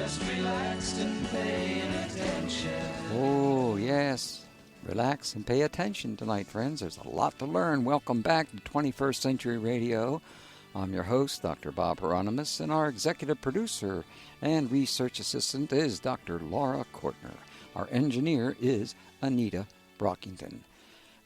just relaxed and paying attention. Oh, yes. Relax and pay attention tonight, friends. There's a lot to learn. Welcome back to 21st Century Radio. I'm your host, Dr. Bob Hieronimus, and our executive producer and research assistant is Dr. Laura Kortner. Our engineer is Anita Brockington.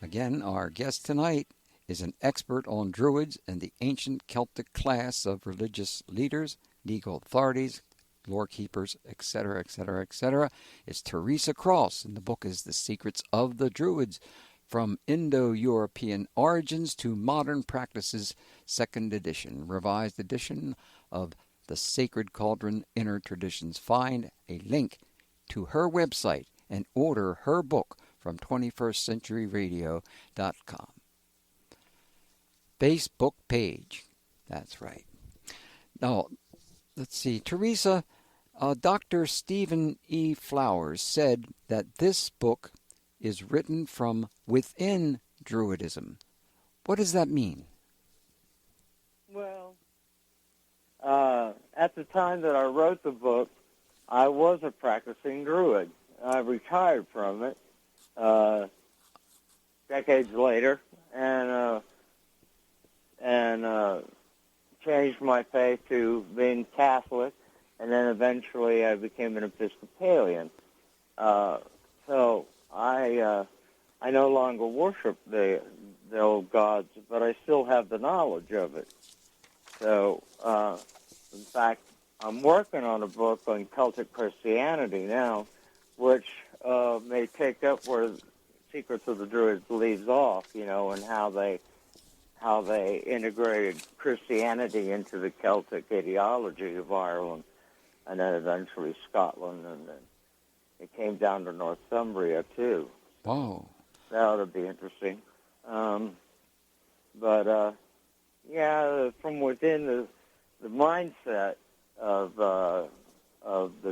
Again, our guest tonight is an expert on Druids and the ancient Celtic class of religious leaders, legal authorities, lore keepers, etc., etc., etc. It's Teresa Cross, and the book is The Secrets of the Druids, From Indo-European Origins to Modern Practices, 2nd edition, revised edition of The Sacred Cauldron, Inner Traditions. Find a link to her website and order her book from 21stcenturyradio.com. Facebook page. That's right. Now, let's see. Teresa, Dr. Stephen E. Flowers said that this book is written from within Druidism. What does that mean? Well, at the time that I wrote the book, I was a practicing Druid. I retired from it decades later and changed my faith to being Catholic, and then eventually I became an Episcopalian. So I no longer worship the old gods, but I still have the knowledge of it. So, in fact, I'm working on a book on Celtic Christianity now, which may take up where Secrets of the Druids leaves off, and how they integrated Christianity into the Celtic ideology of Ireland, and then eventually Scotland, and then it came down to Northumbria too. Wow. That ought to be interesting. From within the mindset of the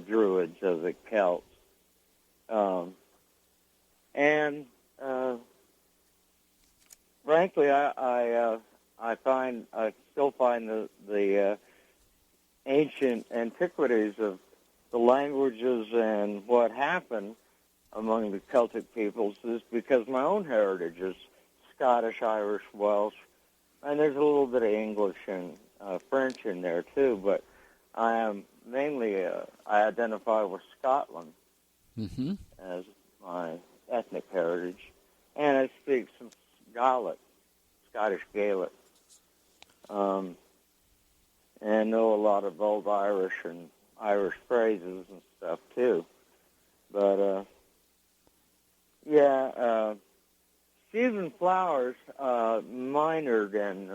Druids, of the Celts, frankly, I still find the ancient antiquities of the languages and what happened among the Celtic peoples is because my own heritage is Scottish, Irish, Welsh, and there's a little bit of English and French in there too, but I am mainly, I identify with Scotland as my ethnic heritage, and I speak some Gaelic, Scottish Gaelic, and know a lot of old Irish and Irish phrases and stuff too. But Stephen Flowers minored in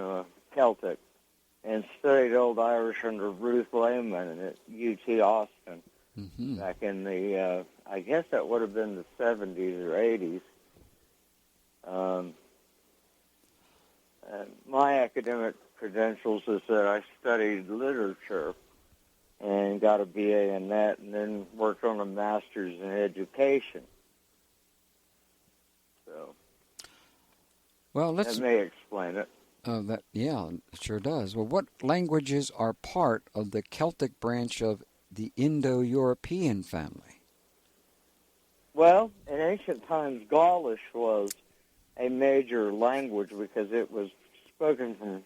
Celtic and studied Old Irish under Ruth Lehman at UT Austin back in the, I guess that would have been the 70s or 80s. My academic credentials is that I studied literature and got a BA in that, and then worked on a master's in education. So, that may explain it. It sure does. Well, what languages are part of the Celtic branch of the Indo-European family? Well, in ancient times, Gaulish was a major language because it was spoken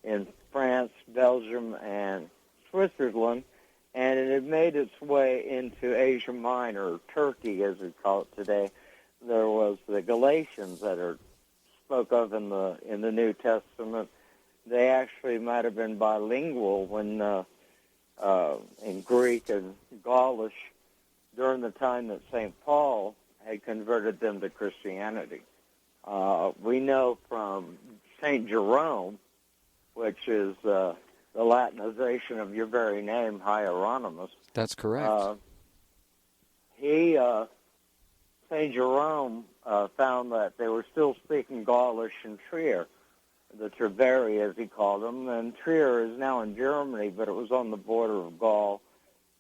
in France, Belgium, and Switzerland, and it had made its way into Asia Minor, Turkey as we call it today. There was the Galatians that are spoke of in the New Testament. They actually might have been bilingual when in Greek and Gaulish during the time that St. Paul had converted them to Christianity. We know from St. Jerome, which is the Latinization of your very name, Hieronimus. That's correct. St. Jerome found that they were still speaking Gaulish in Trier, the Treveri as he called them, and Trier is now in Germany, but it was on the border of Gaul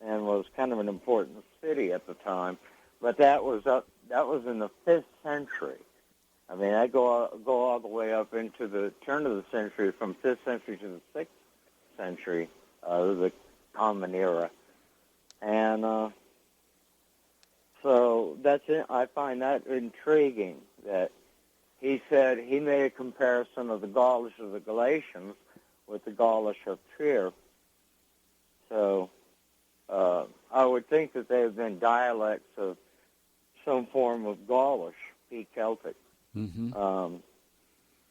and was kind of an important city at the time. But that was in the 5th century. I mean, I go all the way up into the turn of the century, from 5th century to the 6th century, the Common Era. And so that's it. I find that intriguing that he said he made a comparison of the Gaulish of the Galatians with the Gaulish of Trier. So I would think that they have been dialects of some form of Gaulish, be Celtic. Mm-hmm.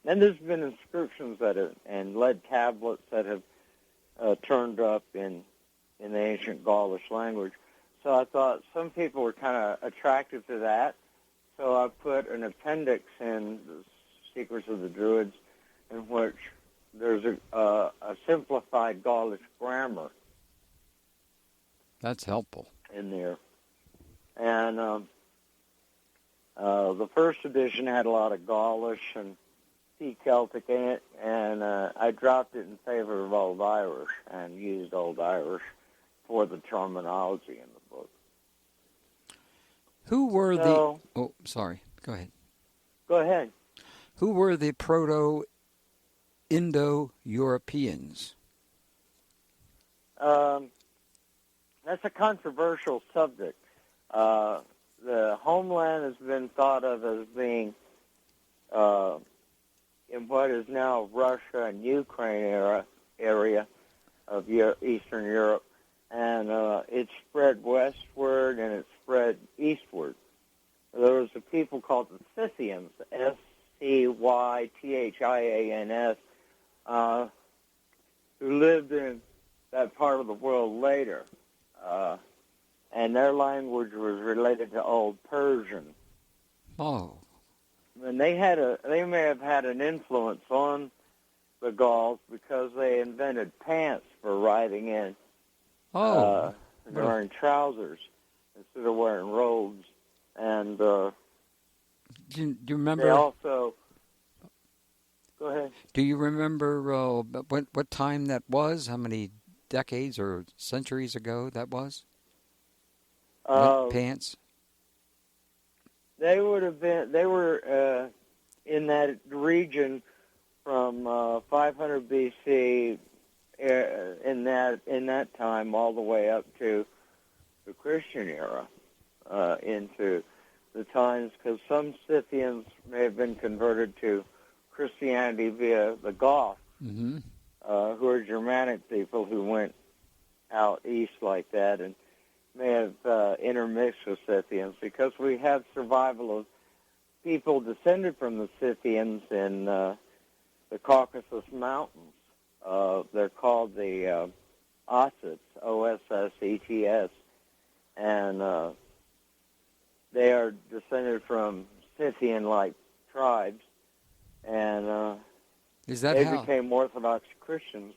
And there's been inscriptions and lead tablets that have turned up in the ancient Gaulish language. So I thought some people were kind of attracted to that. So I put an appendix in the Secrets of the Druids in which there's a simplified Gaulish grammar. That's helpful. In there. And the first edition had a lot of Gaulish and Celtic in it, and I dropped it in favor of Old Irish and used Old Irish for the terminology in the book. Who were So, Oh, sorry. Go ahead. Go ahead. Who were the Proto-Indo-Europeans? That's a controversial subject. The homeland has been thought of as being in what is now Russia and Ukraine area of Eastern Europe, and it spread westward and it spread eastward. There was a people called the Scythians, Scythians, who lived in that part of the world later, and their language was related to Old Persian. Oh. And they may have had an influence on the Gauls because they invented pants for riding in. Wearing trousers instead of wearing robes. And do you remember? They also. Go ahead. Do you remember what time that was? How many decades or centuries ago that was? Pants. They would have been. They were in that region from 500 BC in that time all the way up to the Christian era, into the times, because some Scythians may have been converted to Christianity via the Goths, mm-hmm. Who are Germanic people who went out east like that and may have intermixed with Scythians, because we have survival of people descended from the Scythians in the Caucasus Mountains. They're called the Ossets, Ossets, and they are descended from Scythian-like tribes, and they became Orthodox Christians.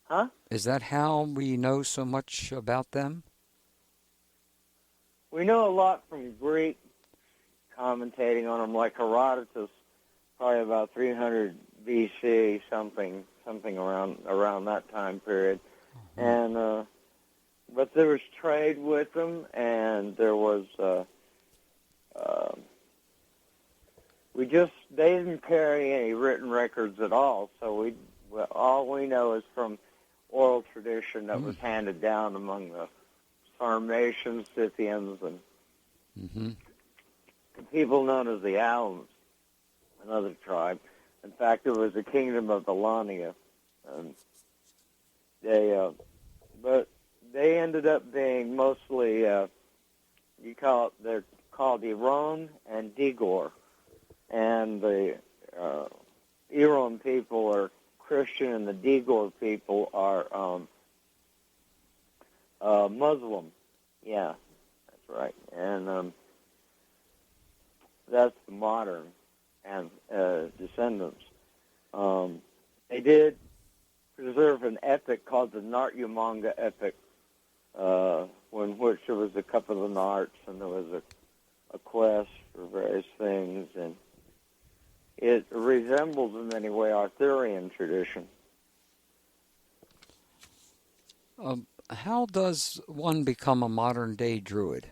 Huh? Is that how we know so much about them? We know a lot from Greek commentating on them, like Herodotus, probably about 300 BC, something around that time period. Mm-hmm. And but there was trade with them, and there was they didn't carry any written records at all. So all we know is from oral tradition that was handed down among the Sarmatians, Scythians, and mm-hmm. people known as the Alans, another tribe. In fact, it was the kingdom of Alania. But they ended up being mostly, they're called Iran and Digor. And the Iran people are Christian and the Digor people are Muslim. Yeah, that's right. And that's the modern and descendants. They did preserve an epic called the Natyamanga epic, in which there was a couple of narts and there was a quest for various things, and it resembles in many ways Arthurian tradition. How does one become a modern-day Druid?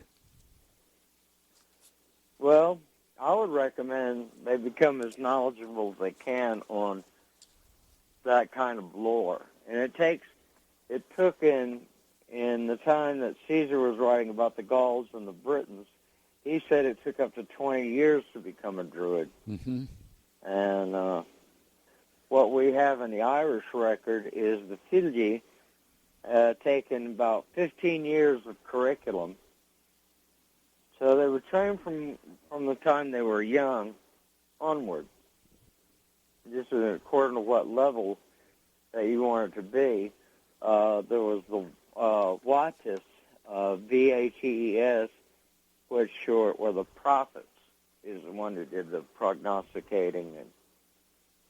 Well, I would recommend they become as knowledgeable as they can on that kind of lore. And it took in in the time that Caesar was writing about the Gauls and the Britons, he said it took up to 20 years to become a Druid. Mm-hmm. And what we have in the Irish record is the Filgi taken about 15 years of curriculum. So they were trained from the time they were young onward. Just according to what level that you wanted to be. There was the Vates, V-A-T-E-S, which short were the prophets, is the one who did the prognosticating and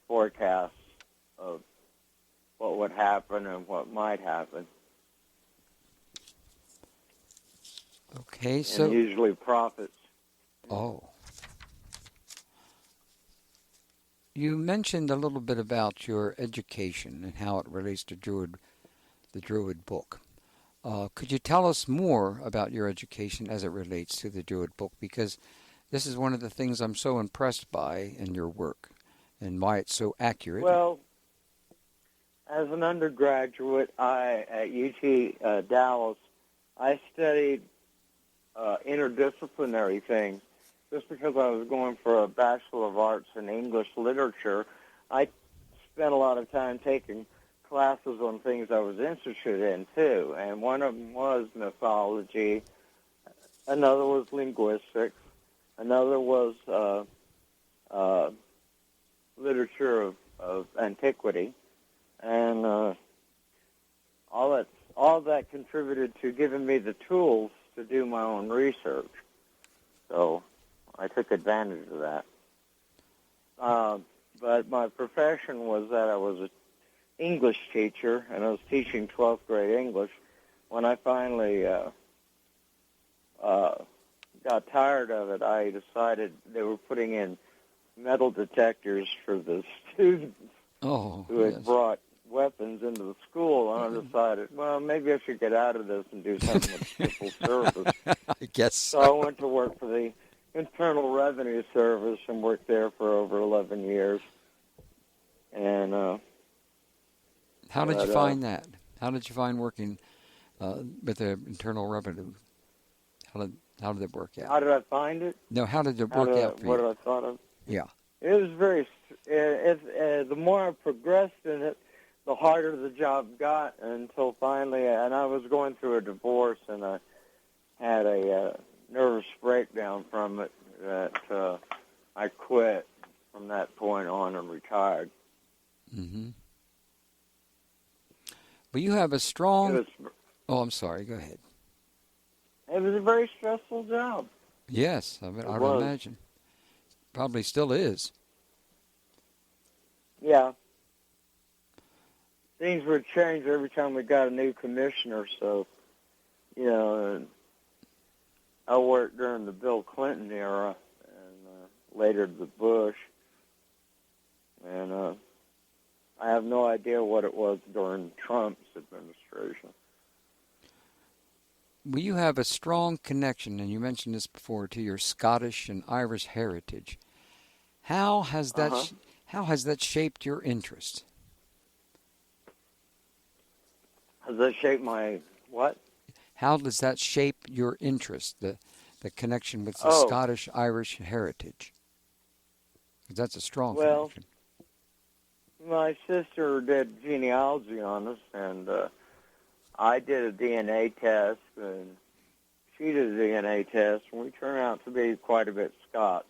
forecasts of what would happen and what might happen. Okay, so... And usually prophets. Oh. You mentioned a little bit about your education and how it relates to the Druid book. Could you tell us more about your education as it relates to the Druid book? Because this is one of the things I'm so impressed by in your work and why it's so accurate. Well, as an undergraduate, at UT Dallas, I studied interdisciplinary things. Just because I was going for a Bachelor of Arts in English Literature, I spent a lot of time taking classes on things I was interested in, too. And one of them was mythology. Another was linguistics. Another was literature of antiquity. And all that contributed to giving me the tools to do my own research. So I took advantage of that. But my profession was that I was an English teacher, and I was teaching 12th grade English. When I finally got tired of it, I decided they were putting in metal detectors for the students who had brought weapons into the school, and I decided, well, maybe I should get out of this and do something with civil service. I guess so. I went to work for the Internal Revenue Service and worked there for over 11 years. And how did you find that? How did you find working with the Internal Revenue? How did it work out? How did I find it? No, how did it work out for you? What did I thought of? Yeah. It was very. The more I progressed in it, the harder the job got until finally, and I was going through a divorce, and I had a nervous breakdown from it that I quit from that point on and retired. Mm-hmm. Well, you have a strong... I'm sorry. Go ahead. It was a very stressful job. Yes, I would imagine. Probably still is. Yeah. Things would change every time we got a new commissioner, so, I worked during the Bill Clinton era and later the Bush, and I have no idea what it was during Trump's administration. Well, you have a strong connection, and you mentioned this before, to your Scottish and Irish heritage. How has that shaped your interest? Has that shaped my what? How does that shape your interest, the connection with the Scottish-Irish heritage? Because that's a strong connection. My sister did genealogy on us, and I did a DNA test, and she did a DNA test, and we turned out to be quite a bit Scots,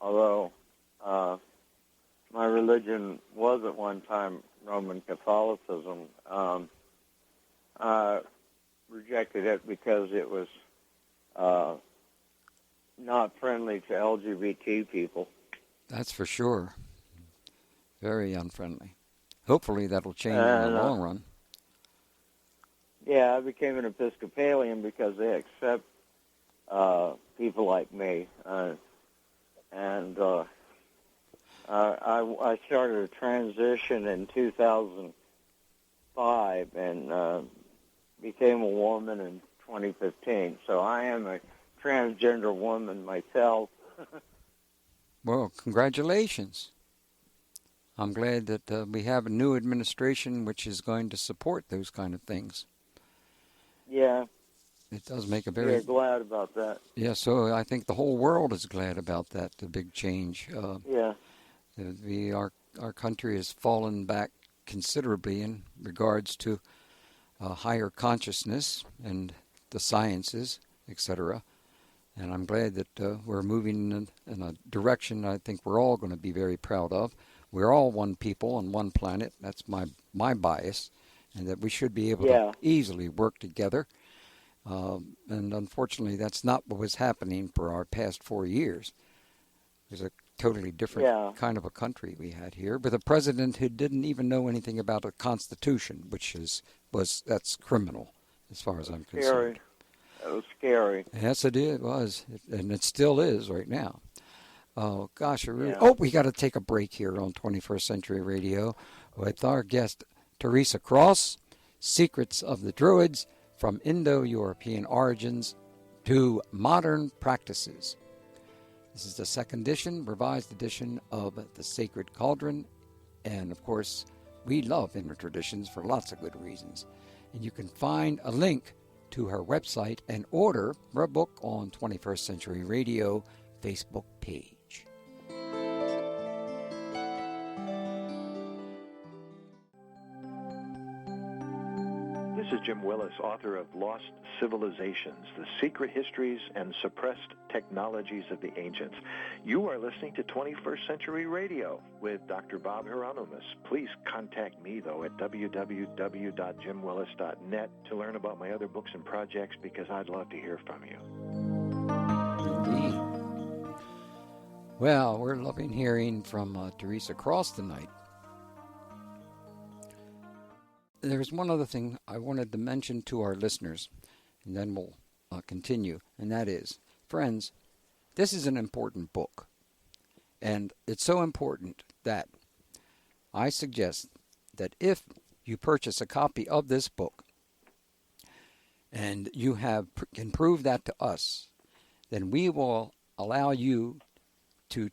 although my religion was at one time Roman Catholicism. I rejected it because it was not friendly to LGBT people. That's for sure. Very unfriendly. Hopefully that'll change in the long run. Yeah, I became an Episcopalian because they accept people like me. I started a transition in 2005 and became a woman in 2015. So I am a transgender woman myself. Well, congratulations. I'm glad that we have a new administration which is going to support those kind of things. Yeah, It does make a we're glad about that. Yeah, so I think the whole world is glad about that, the big change. Yeah, Our country has fallen back considerably in regards to higher consciousness and the sciences, etc. And I'm glad that we're moving in a direction I think we're all going to be very proud of. We're all one people on one planet. That's my bias, and that we should be able to easily work together. And unfortunately, that's not what was happening for our past 4 years. It was a totally different kind of a country we had here, with a president who didn't even know anything about a constitution, which that's criminal as far as I'm concerned. That was scary. Yes, it was, and it still is right now. Oh gosh, we got to take a break here on 21st Century Radio with our guest Teresa Cross, Secrets of the Druids, from Indo-European Origins to Modern Practices. This is the second edition, revised edition of the Sacred Cauldron. And of course, we love Indo traditions for lots of good reasons. And you can find a link to her website and order her book on 21st Century Radio Facebook page. This is Jim Willis, author of Lost Civilizations, The Secret Histories and Suppressed Technologies of the Ancients. You are listening to 21st Century Radio with Dr. Bob Hieronimus. Please contact me, though, at www.jimwillis.net to learn about my other books and projects, because I'd love to hear from you. Indeed. Well, we're loving hearing from Teresa Cross tonight. There's one other thing I wanted to mention to our listeners, and then we'll continue, and that is, friends, this is an important book, and it's so important that I suggest that if you purchase a copy of this book and you can prove that to us, then we will allow you to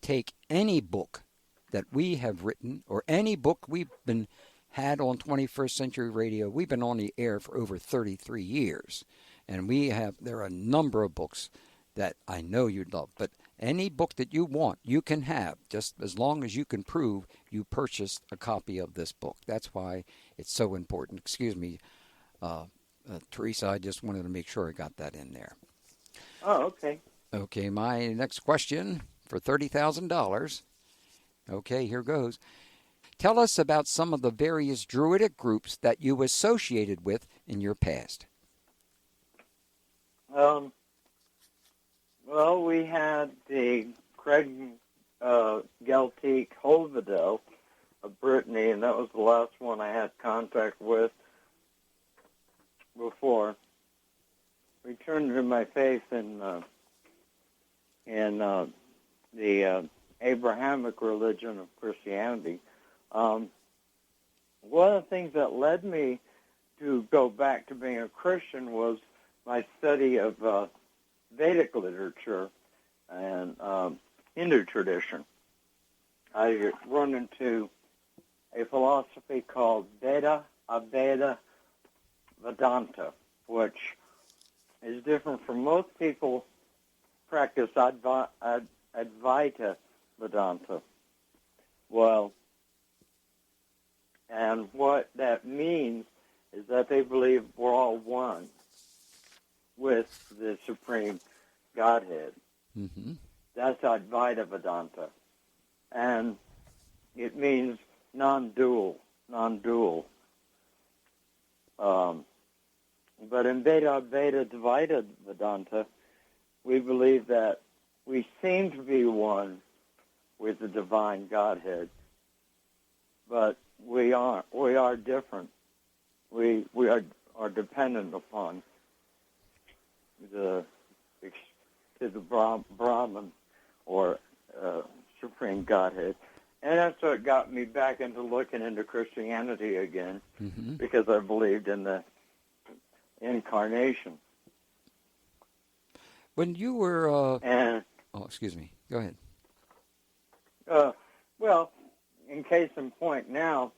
take any book that we have written or any book we've had on 21st Century Radio. We've been on the air for over 33 years, and there are a number of books that I know you'd love, but any book that you want, you can have, just as long as you can prove you purchased a copy of this book. That's why it's so important. Excuse me, Teresa, I just wanted to make sure I got that in there. Oh, okay. Okay, my next question for $30,000. Okay, here goes. Tell us about some of the various Druidic groups that you associated with in your past. Well, we had the Craig Celtic Holvidel of Brittany, and that was the last one I had contact with before we turned to my faith in the Abrahamic religion of Christianity. One of the things that led me to go back to being a Christian was my study of Vedic literature and Hindu tradition. I run into a philosophy called Veda, Abheda, Vedanta, which is different from most people practice Advaita Vedanta. Well, and what that means is that they believe we're all one with the Supreme Godhead. Mm-hmm. That's Advaita Vedanta. And it means non-dual. But in Veda Dvaita Vedanta, we believe that we seem to be one with the divine Godhead, but we are different. We are dependent upon the Brahman or Supreme Godhead. And that's what got me back into looking into Christianity again, mm-hmm. because I believed in the incarnation. When you were... excuse me. Go ahead. Well, in case in point now,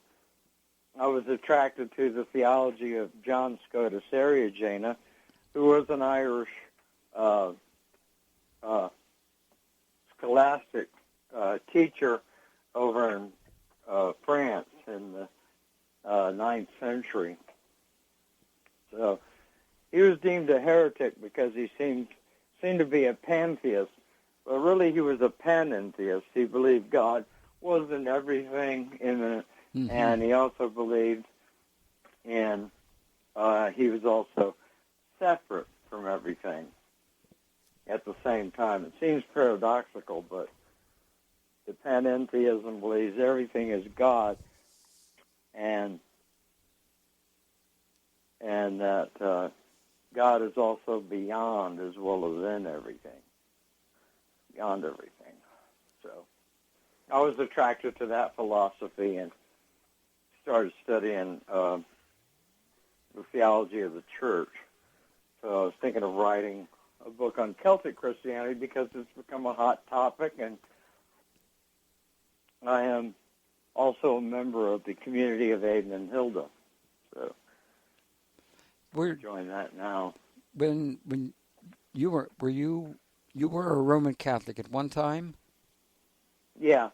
I was attracted to the theology of John Scotus Eriugena, who was an Irish scholastic teacher over in France in the 9th century. So he was deemed a heretic because he seemed to be a pantheist, but really he was a panentheist. He believed God was in everything, and he also believed in he was also separate from everything at the same time. It seems paradoxical, but the panentheism believes everything is God, and that God is also beyond as well as in everything, beyond everything. So I was attracted to that philosophy and started studying the theology of the church. So I was thinking of writing a book on Celtic Christianity because it's become a hot topic, and I am also a member of the community of Aiden and Hilda. So we're join that now. When you were a Roman Catholic at one time? Yeah.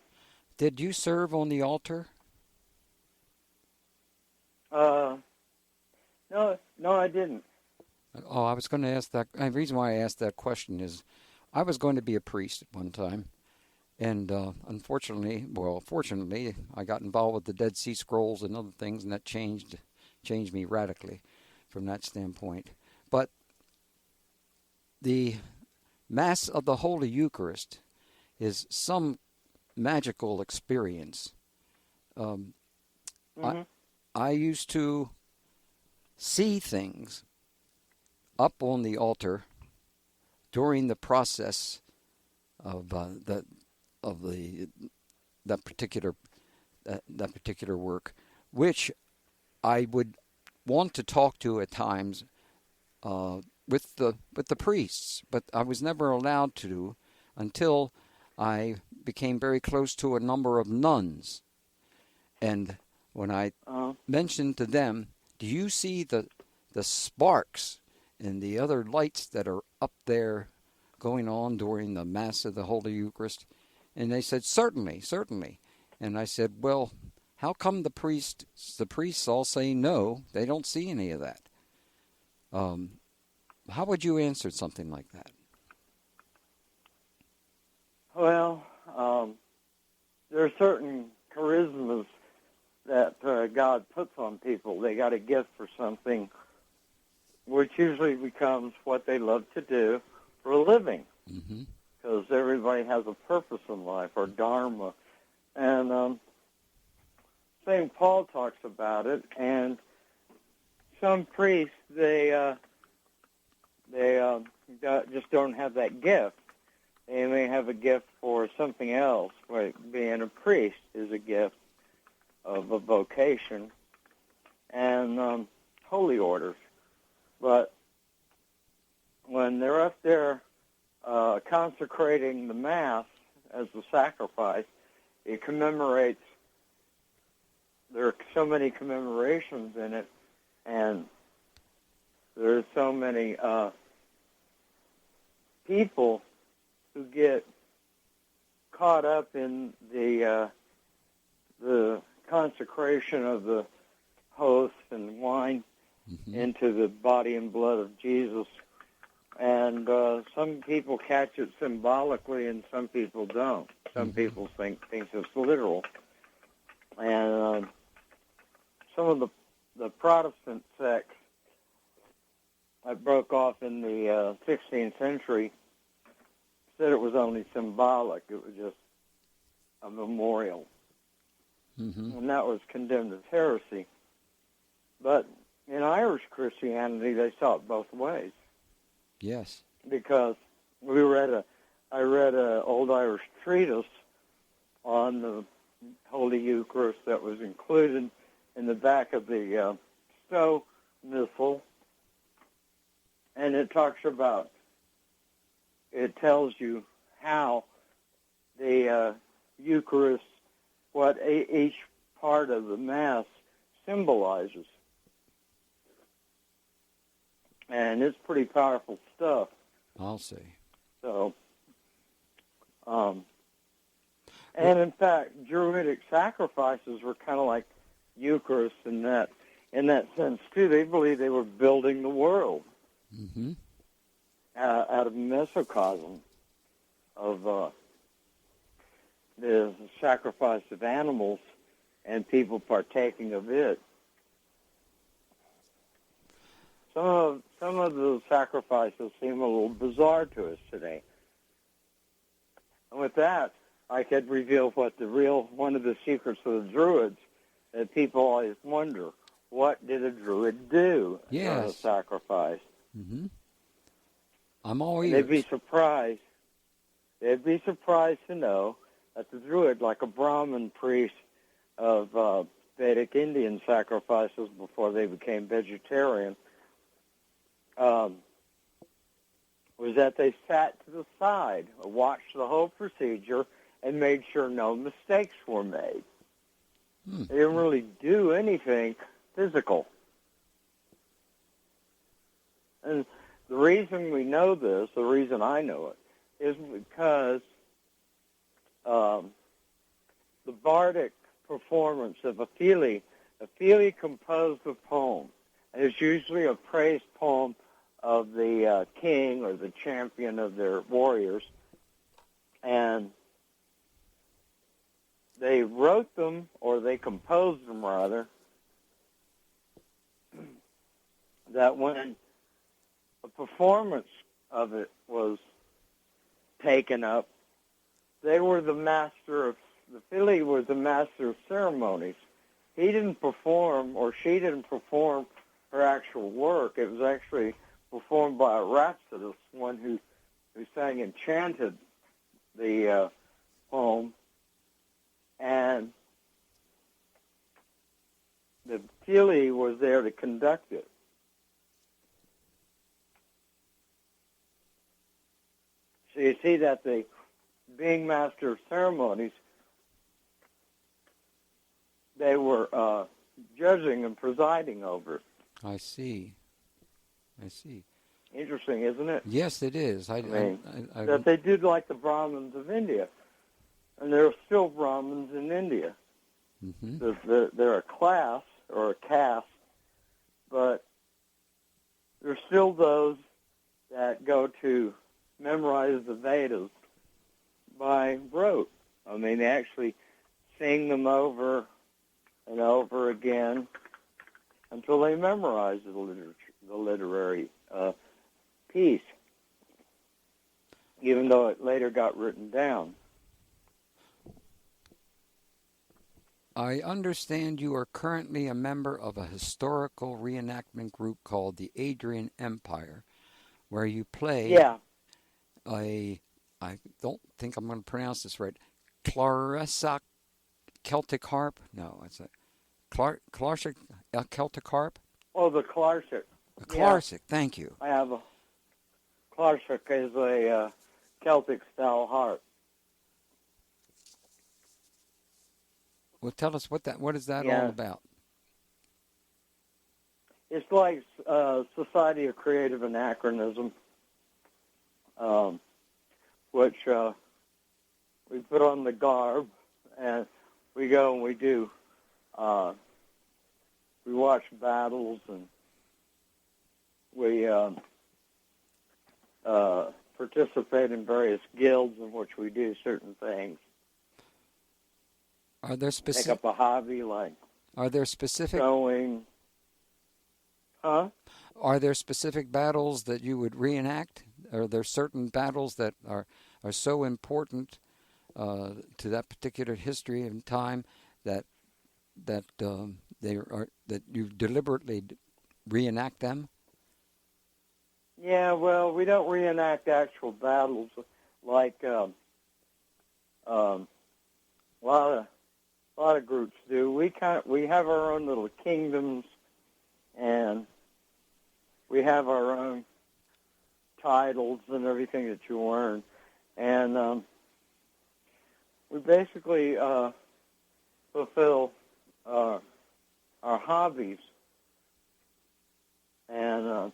Did you serve on the altar? No, I didn't. Oh, I was going to ask that. The reason why I asked that question is I was going to be a priest at one time. And fortunately, I got involved with the Dead Sea Scrolls and other things, and that changed me radically from that standpoint. But the Mass of the Holy Eucharist is some magical experience. I used to see things up on the altar during the process of that particular work, which I would want to talk to at times with the priests, but I was never allowed to until I became very close to a number of nuns. And when I mentioned to them, do you see the sparks and the other lights that are up there going on during the Mass of the Holy Eucharist? And they said, certainly. And I said, well, how come the priests all say no, they don't see any of that? How would you answer something like that? Well, there are certain charismas that God puts on people. They got a gift for something, which usually becomes what they love to do for a living. Because everybody has a purpose in life, or dharma. And St. Paul talks about it, and some priests, they just don't have that gift. They may have a gift for something else, like being a priest is a gift of a vocation, and holy orders. But when they're up there consecrating the Mass as the sacrifice, it commemorates, there are so many commemorations in it, and there are so many people who get caught up in the consecration of the host and wine into the body and blood of Jesus. And some people catch it symbolically, and some people don't. Some people think it's literal. And some of the Protestant sects that broke off in the 16th century said it was only symbolic. It was just a memorial. And that was condemned as heresy. But in Irish Christianity, they saw it both ways. Yes. Because I read a old Irish treatise on the Holy Eucharist that was included in the back of the Stowe Missal, and it talks about, it tells you how the Eucharist, what each part of the Mass symbolizes. And it's pretty powerful stuff. I'll see. So, and in fact, Druidic sacrifices were kind of like Eucharist in that sense too. They believed they were building the world out of mesocosm of the sacrifice of animals and people partaking of it. Some of the sacrifices seem a little bizarre to us today. And with that, I could reveal one of the secrets of the Druids that people always wonder. What did a Druid do during a sacrifice? I'm all ears. They'd be surprised to know that the Druid, like a Brahmin priest of Vedic Indian sacrifices before they became vegetarian, was that they sat to the side, watched the whole procedure, and made sure no mistakes were made. They didn't really do anything physical. And the reason we know this, the reason I know it, is because the bardic performance of Ophelia composed a poem, and it's usually a praise poem of the king or the champion of their warriors, and they wrote them, or they composed them rather, that when a performance of it was taken up, they were the master of, the Philly was the master of ceremonies. He didn't perform, or she didn't perform her actual work. It was actually performed by a rhapsodist, one who sang and chanted the poem, and the Philly was there to conduct it. So you see that being master of ceremonies, they were judging and presiding over it. I see. Interesting, isn't it? Yes, it is. I that they did like the Brahmins of India. And there are still Brahmins in India. They're a class or a caste, but there's still those that go to memorize the Vedas by rote. I mean, they actually sing them over and over again until they memorize the literary piece, even though it later got written down. I understand you are currently a member of a historical reenactment group called the Adrian Empire, where you play I don't think I'm going to pronounce this right, Clarissa Celtic harp? No, it's a Clarsic Celtic harp? Oh, the Clarsic. Clarsic, thank you. I have a Clarsic is a Celtic-style harp. Well, tell us what is that all about? It's like Society of Creative Anachronism, which we put on the garb, and we go and we do, we watch battles, and we participate in various guilds in which we do certain things. Are there specific? Take up a hobby like. Are there specific? Sewing. Huh? Are there specific battles that you would reenact? Are there certain battles that are so important to that particular history and time that you deliberately reenact them? Yeah, well, we don't reenact actual battles like a lot of groups do. We have our own little kingdoms, and we have our own titles and everything that you earn, and we basically fulfill our hobbies, and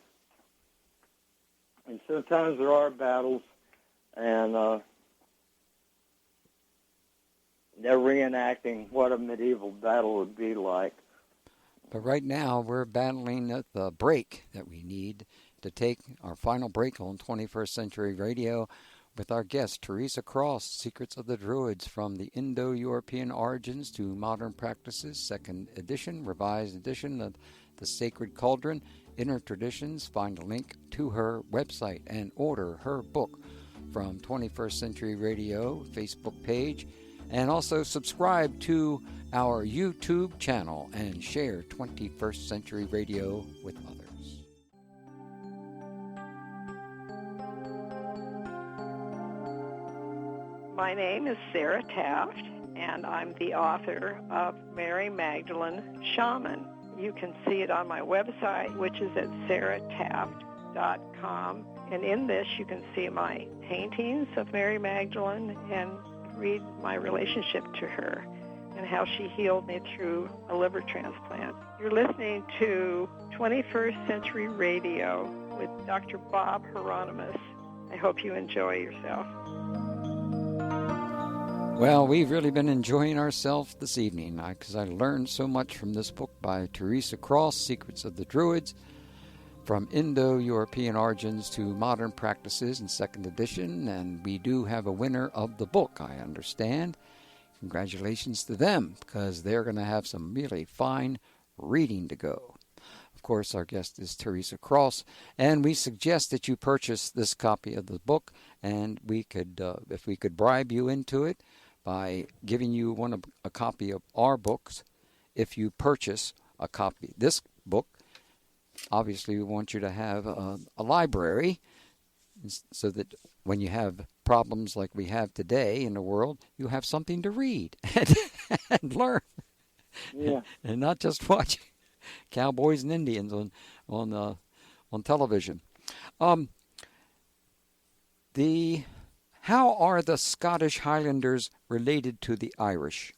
sometimes there are battles, and they're reenacting what a medieval battle would be like. But right now, we're battling the break that we need to take our final break on 21st Century Radio with our guest, Teresa Cross, Secrets of the Druids, from the Indo-European Origins to Modern Practices, 2nd edition, revised edition of the Sacred Cauldron, Inner Traditions. Find a link to her website and order her book from 21st Century Radio Facebook page. And also subscribe to our YouTube channel and share 21st Century Radio with others. My name is Sarah Taft, and I'm the author of Mary Magdalene Shaman. You can see it on my website, which is at sarahtaft.com. And in this, you can see my paintings of Mary Magdalene and read my relationship to her and how she healed me through a liver transplant. You're listening to 21st Century Radio with Dr. Bob Hieronimus. I hope you enjoy yourself. Well, we've really been enjoying ourselves this evening because I learned so much from this book by Teresa Cross, Secrets of the Druids, from Indo-European Origins to Modern Practices in 2nd edition, and we do have a winner of the book, I understand. Congratulations to them, because they're going to have some really fine reading to go. Of course, our guest is Teresa Cross, and we suggest that you purchase this copy of the book, and we could, if we could bribe you into it by giving you a copy of our books, if you purchase a copy, this book. Obviously, we want you to have a library so that when you have problems like we have today in the world, you have something to read and learn. Yeah. And not just watch cowboys and Indians on television. How are the Scottish Highlanders related to the Irish?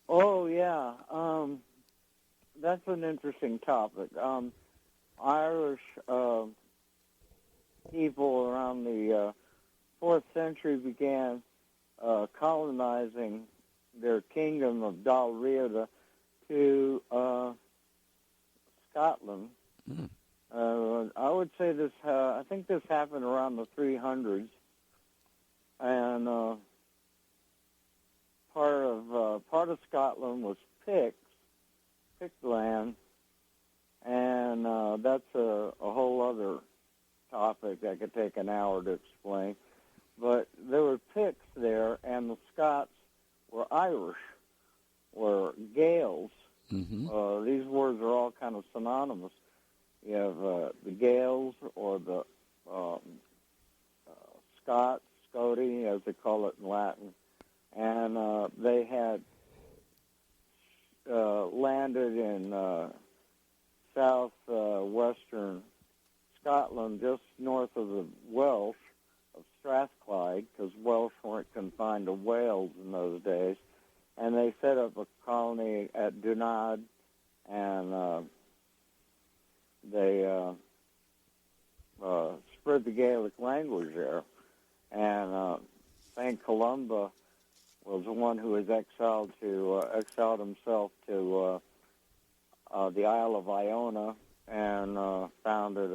Oh, yeah. That's an interesting topic. Irish people around the 4th century began colonizing their kingdom of Dalriada to Scotland. Mm. I would say this. I think this happened around the 300s, and part of Scotland was Picts land, and that's a whole other topic that could take an hour to explain. But there were Picts there, and the Scots were Irish, were Gaels. Mm-hmm. These words are all kind of synonymous. You have the Gaels, or the Scots, Scoti, as they call it in Latin, and they had landed in southwestern Scotland, just north of the Welsh of Strathclyde, because Welsh weren't confined to Wales in those days, and they set up a colony at Dunad, and they spread the Gaelic language there. And St. Columba was the one who was exiled himself to the Isle of Iona, and founded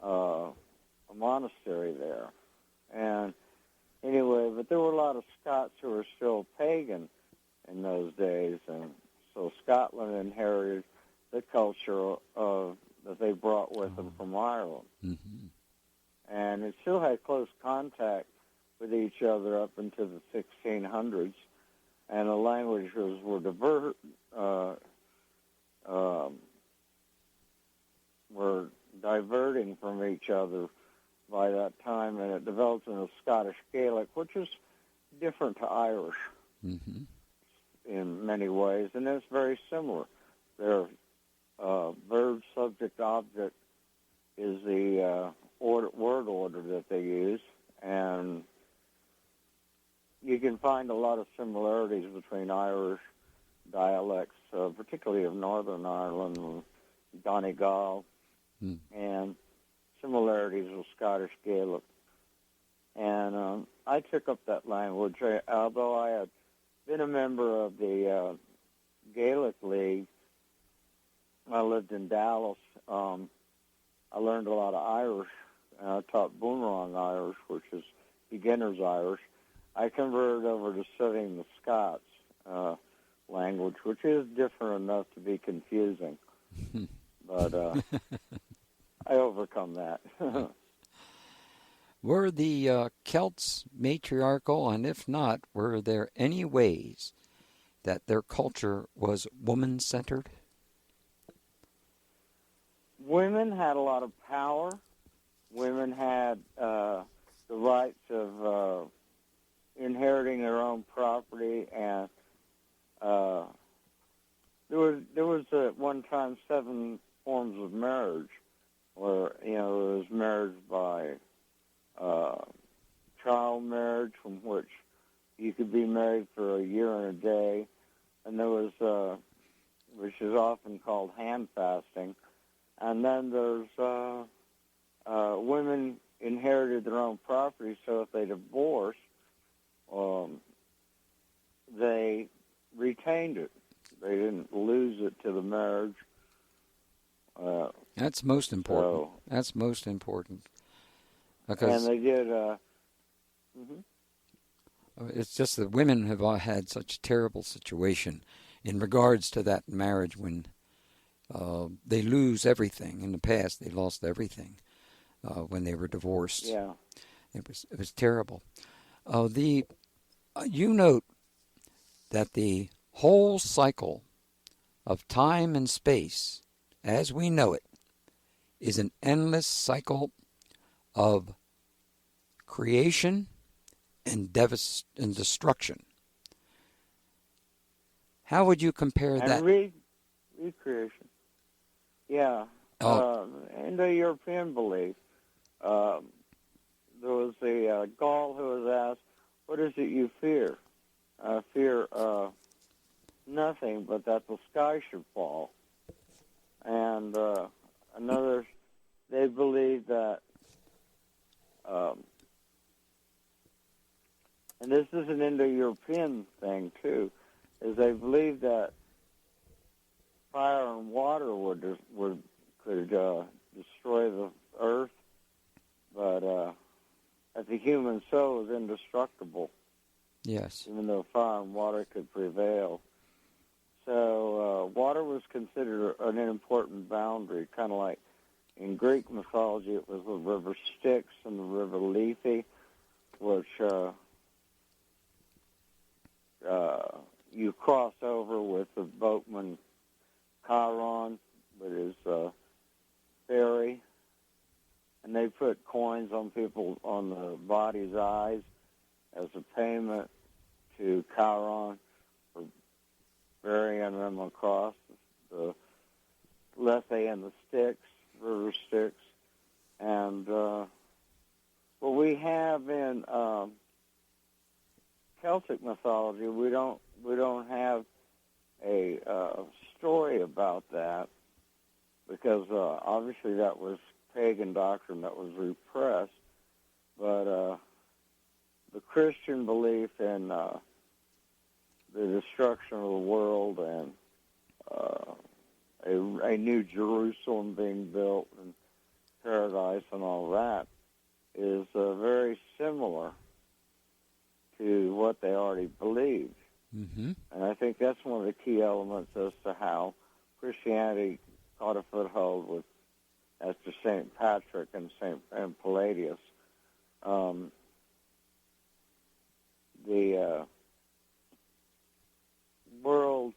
a monastery there. And anyway, but there were a lot of Scots who were still pagan in those days, and so Scotland inherited the culture that they brought with them from Ireland. Mm-hmm. And it still had close contact with each other up into the 1600s, and the languages were diverting from each other by that time, and it developed into Scottish Gaelic, which is different to Irish Mm-hmm. in many ways, and it's very similar. Their verb, subject, object is the word order that they use, and you can find a lot of similarities between Irish dialects particularly of Northern Ireland, Donegal, and similarities with Scottish Gaelic. And I took up that language, although I had been a member of the Gaelic League. I lived in Dallas. I learned a lot of Irish. I taught Boonwurrung Irish, which is beginner's Irish. I converted over to studying the Scots language, which is different enough to be confusing. But I overcome that. Were the Celts matriarchal, and if not, were there any ways that their culture was woman-centered? Women had a lot of power. Women had the rights of inheriting their own property, and there was at one time 7 forms of marriage, where there was marriage by child marriage, from which you could be married for a year and a day, and there was which is often called hand fasting, and then there's women inherited their own property, so if they divorced, they retained it. They didn't lose it to the marriage. That's most important. That's most important. Because, and they did. It's just that women have had such a terrible situation in regards to that marriage when they lose everything. In the past, they lost everything when they were divorced. Yeah, it was terrible. You note that the whole cycle of time and space, as we know it, is an endless cycle of creation and destruction. How would you compare that? Recreation. Yeah. Indo-European belief. There was a Gaul who was asked, "What is it you fear?" "I fear nothing but that the sky should fall." And another, they believed that, and this is an Indo-European thing too, is they believed that fire and water could destroy the earth, but that the human soul is indestructible. Yes. Even though fire and water could prevail. So water was considered an important boundary, kind of like in Greek mythology it was the river Styx and the river Lethe, which you cross over with the boatman Cauldron with his ferry, and they put coins on the body's eyes as a payment to Cauldron for burying them across the Lethe and the Styx, river Styx. And what we have in Celtic mythology, we don't have a story about that, because obviously that was pagan doctrine that was repressed. But the Christian belief in the destruction of the world and a new Jerusalem being built and paradise and all that is very similar to what they already believed. Mm-hmm. And I think that's one of the key elements as to how Christianity caught a foothold after St. Patrick and Palladius. The world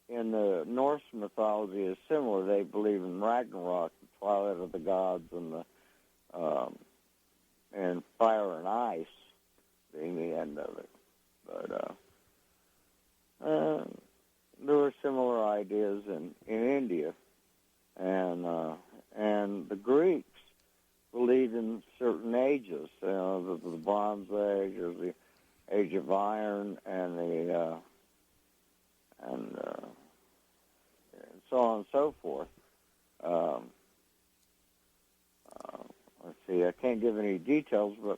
in the Norse mythology is similar. They believe in Ragnarok, the twilight of the gods, and fire and ice being the end of it. But there were similar ideas in India, and the Greeks believed in certain ages, the Bronze Age or the Age of Iron, and so on and so forth. Let's see, I can't give any details, but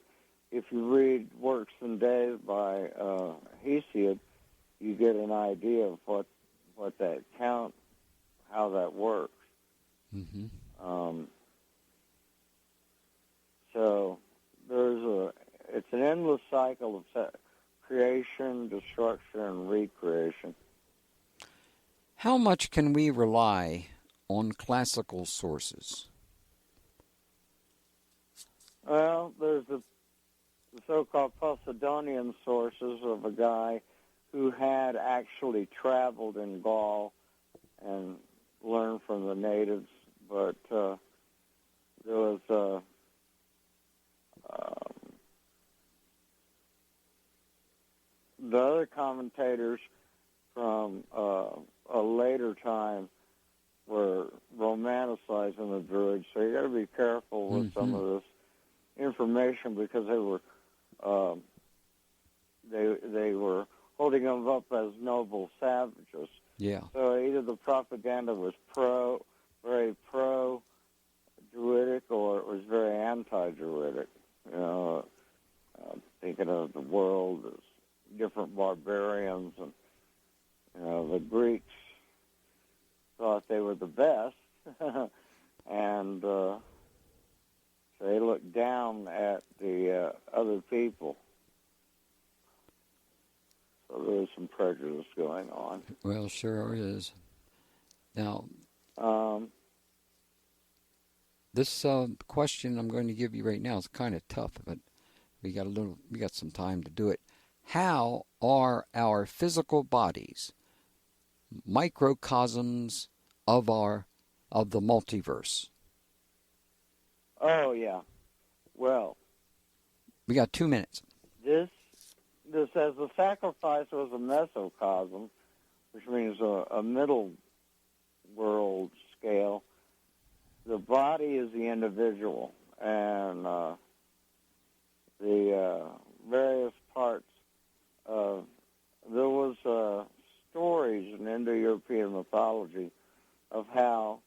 if you read Works and Days by Hesiod, you get an idea of what that count, how that works. Mm-hmm. So it's an endless cycle of creation, destruction, and recreation. How much can we rely on classical sources? Well, there's the so-called Posidonian sources of a guy who had actually traveled in Gaul and learned from the natives, but there was the other commentators from a later time were romanticizing the Druids, so you got to be careful with some of this information because they were holding them up as noble savages. Yeah. So either the propaganda was very pro-Druidic, or it was very anti-Druidic. You know, thinking of the world as different barbarians, and the Greeks thought they were the best, and they looked down at the other people. So there's some prejudice going on. Well, sure is. Now, this question I'm going to give you right now is kind of tough, but we got some time to do it. How are our physical bodies microcosms of the multiverse? Oh yeah. Well, we got 2 minutes. This as the sacrifice was a mesocosm, which means a middle world scale. The body is the individual, and the various parts of there was stories in Indo-European mythology of how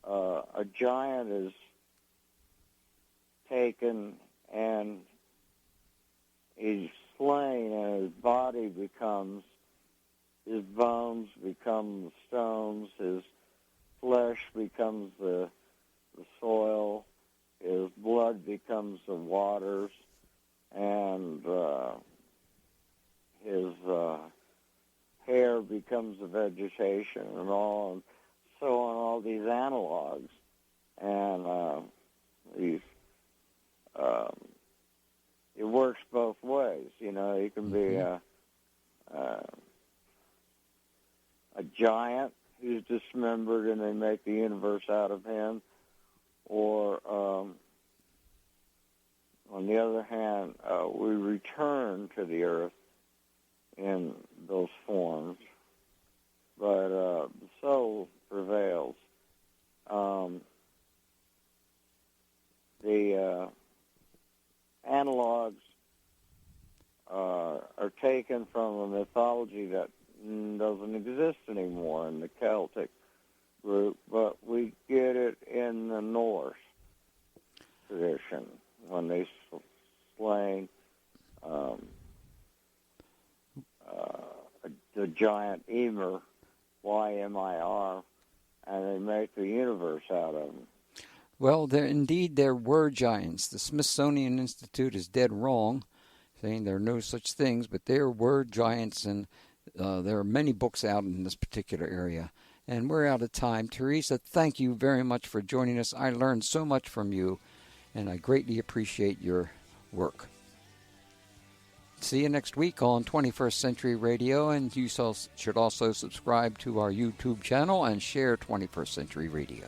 a giant is taken and he's slain, and his body becomes, his bones become the stones, his flesh becomes the soil, his blood becomes the waters, and his hair becomes the vegetation, and so on, all these analogs. And it works both ways. You know, you can be a giant who's dismembered and they make the universe out of him, or on the other hand, we return to the earth in those forms, but the soul prevails. The analogs are taken from a mythology that doesn't exist anymore in the Celtic group, but we get it in the Norse tradition when they slain the giant Ymir, Y-M-I-R, and they make the universe out of them. Well, there were giants. The Smithsonian Institute is dead wrong, saying there are no such things, but there were giants, and there are many books out in this particular area. And we're out of time. Teresa, thank you very much for joining us. I learned so much from you, and I greatly appreciate your work. See you next week on 21st Century Radio, and you should also subscribe to our YouTube channel and share 21st Century Radio.